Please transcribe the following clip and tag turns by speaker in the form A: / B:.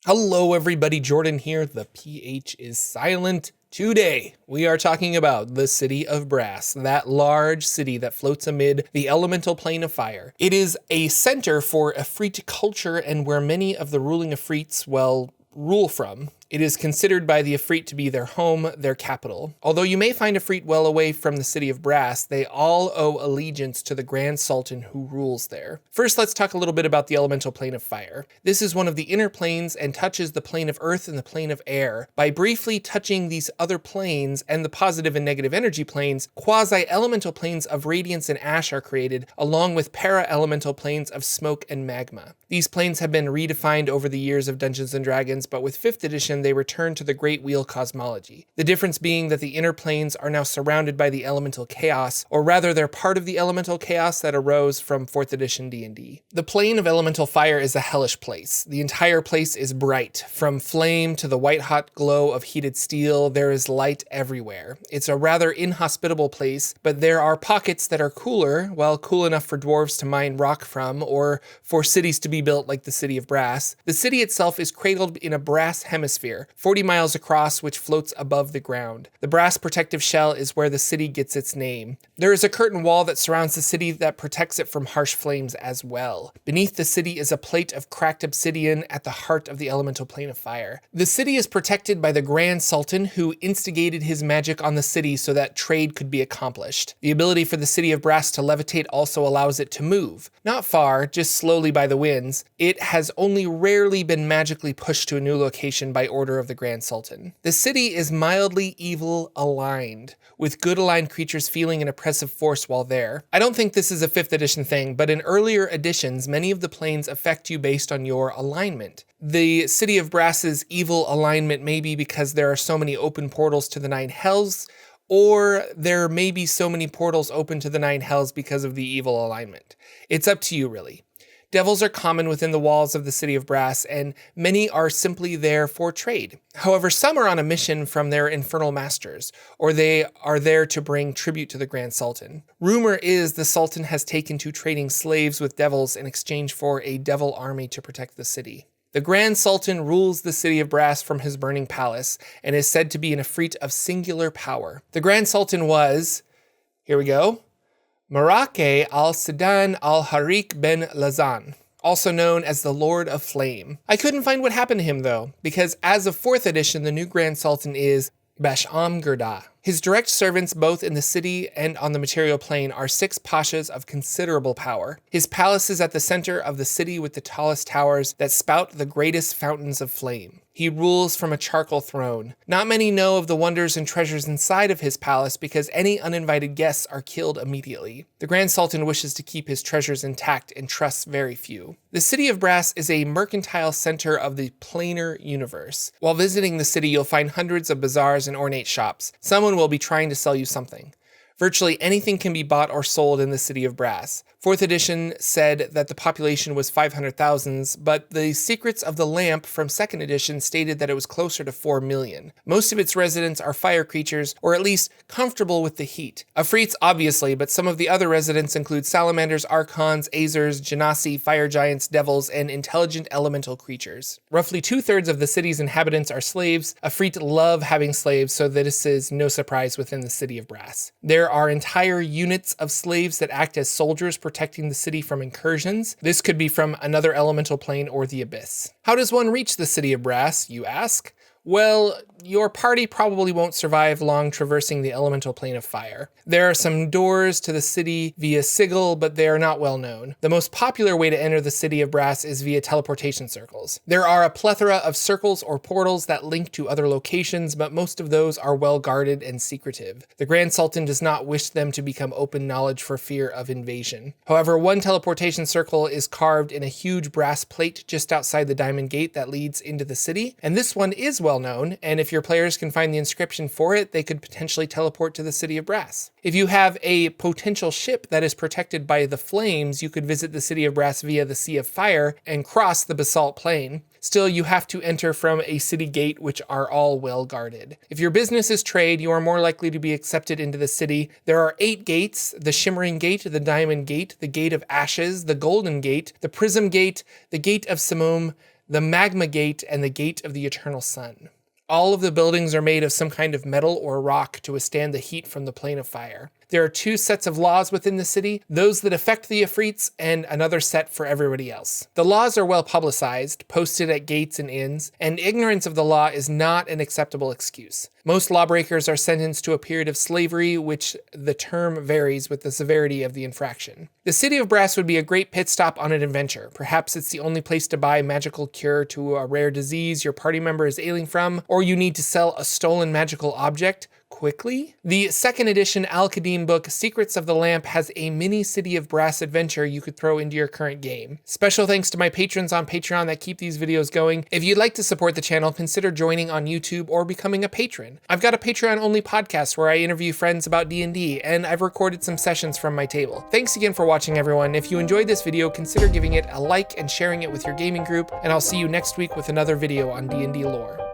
A: Hello everybody, Jordan here. The PH is silent. Today, we are talking about the city of Brass, that large city that floats amid the elemental plane of fire. It is a center for Efreet culture and where many of the ruling Efreets, rule from. It is considered by the Efreet to be their home, their capital. Although you may find Efreet well away from the city of Brass, they all owe allegiance to the Grand Sultan who rules there. First, let's talk a little bit about the elemental plane of fire. This is one of the inner planes and touches the plane of earth and the plane of air. By briefly touching these other planes and the positive and negative energy planes, quasi-elemental planes of radiance and ash are created, along with para-elemental planes of smoke and magma. These planes have been redefined over the years of Dungeons & Dragons, but with 5th edition, they return to the Great Wheel cosmology. The difference being that the inner planes are now surrounded by the elemental chaos, or rather they're part of the elemental chaos that arose from 4th edition D&D. The plane of elemental fire is a hellish place. The entire place is bright. From flame to the white-hot glow of heated steel, there is light everywhere. It's a rather inhospitable place, but there are pockets that are cooler, cool enough for dwarves to mine rock from, or for cities to be built like the city of Brass. The city itself is cradled in a brass hemisphere, 40 miles across, which floats above the ground. The brass protective shell is where the city gets its name. There is a curtain wall that surrounds the city that protects it from harsh flames as well. Beneath the city is a plate of cracked obsidian at the heart of the elemental plane of fire. The city is protected by the Grand Sultan, who instigated his magic on the city so that trade could be accomplished. The ability for the city of Brass to levitate also allows it to move. Not far, just slowly by the winds. It has only rarely been magically pushed to a new location by order of the Grand Sultan. The city is mildly evil aligned, with good aligned creatures feeling an oppressive force while there. I don't think this is a 5th edition thing, but in earlier editions, many of the planes affect you based on your alignment. The city of Brass's evil alignment may be because there are so many open portals to the 9 hells, or there may be so many portals open to the 9 hells because of the evil alignment. It's up to you, really. Devils are common within the walls of the city of Brass, and many are simply there for trade. However, some are on a mission from their infernal masters, or they are there to bring tribute to the Grand Sultan. Rumor is the Sultan has taken to trading slaves with devils in exchange for a devil army to protect the city. The Grand Sultan rules the city of Brass from his burning palace, and is said to be an Efreet of singular power. The Grand Sultan was, here we go, Marake al-Sidan al-Harik ben Lazan, also known as the Lord of Flame. I couldn't find what happened to him though, because as of 4th edition, the new Grand Sultan is Basham Gurda. His direct servants both in the city and on the material plane are 6 pashas of considerable power. His palace is at the center of the city with the tallest towers that spout the greatest fountains of flame. He rules from a charcoal throne. Not many know of the wonders and treasures inside of his palace because any uninvited guests are killed immediately. The Grand Sultan wishes to keep his treasures intact and trusts very few. The city of Brass is a mercantile center of the planar universe. While visiting the city, you'll find hundreds of bazaars and ornate shops. Someone will be trying to sell you something. Virtually anything can be bought or sold in the city of Brass. 4th edition said that the population was 500,000, but the Secrets of the Lamp from 2nd edition stated that it was closer to 4 million. Most of its residents are fire creatures, or at least comfortable with the heat. Efreets, obviously, but some of the other residents include salamanders, archons, azers, genasi, fire giants, devils, and intelligent elemental creatures. Roughly 2/3 of the city's inhabitants are slaves. Efreet love having slaves, so this is no surprise within the city of Brass. There are entire units of slaves that act as soldiers protecting the city from incursions. This could be from another elemental plane or the abyss. How does one reach the city of Brass, you ask? Well, your party probably won't survive long traversing the elemental plane of fire. There are some doors to the city via sigil, but they are not well known. The most popular way to enter the city of Brass is via teleportation circles. There are a plethora of circles or portals that link to other locations, but most of those are well guarded and secretive. The Grand Sultan does not wish them to become open knowledge for fear of invasion. However, one teleportation circle is carved in a huge brass plate just outside the diamond gate that leads into the city, and this one is well known, and if your players can find the inscription for it, they could potentially teleport to the city of Brass. If you have a potential ship that is protected by the flames, you could visit the city of Brass via the Sea of Fire and cross the basalt plain. Still, you have to enter from a city gate, which are all well guarded. If your business is trade, you are more likely to be accepted into the city. There are 8 gates: the Shimmering Gate, the Diamond Gate, the Gate of Ashes, the Golden Gate, the Prism Gate, the Gate of Simum, the Magma Gate, and the Gate of the Eternal Sun. All of the buildings are made of some kind of metal or rock to withstand the heat from the plane of fire. There are 2 sets of laws within the city, those that affect the Ifrits and another set for everybody else. The laws are well publicized, posted at gates and inns, and ignorance of the law is not an acceptable excuse. Most lawbreakers are sentenced to a period of slavery, which the term varies with the severity of the infraction. The city of Brass would be a great pit stop on an adventure. Perhaps it's the only place to buy a magical cure to a rare disease your party member is ailing from, or you need to sell a stolen magical object quickly. The 2nd edition Al-Qadim book, Secrets of the Lamp, has a mini City of Brass adventure you could throw into your current game. Special thanks to my patrons on Patreon that keep these videos going. If you'd like to support the channel, consider joining on YouTube or becoming a patron. I've got a Patreon-only podcast where I interview friends about D&D, and I've recorded some sessions from my table. Thanks again for watching, everyone. If you enjoyed this video, consider giving it a like and sharing it with your gaming group, and I'll see you next week with another video on D&D lore.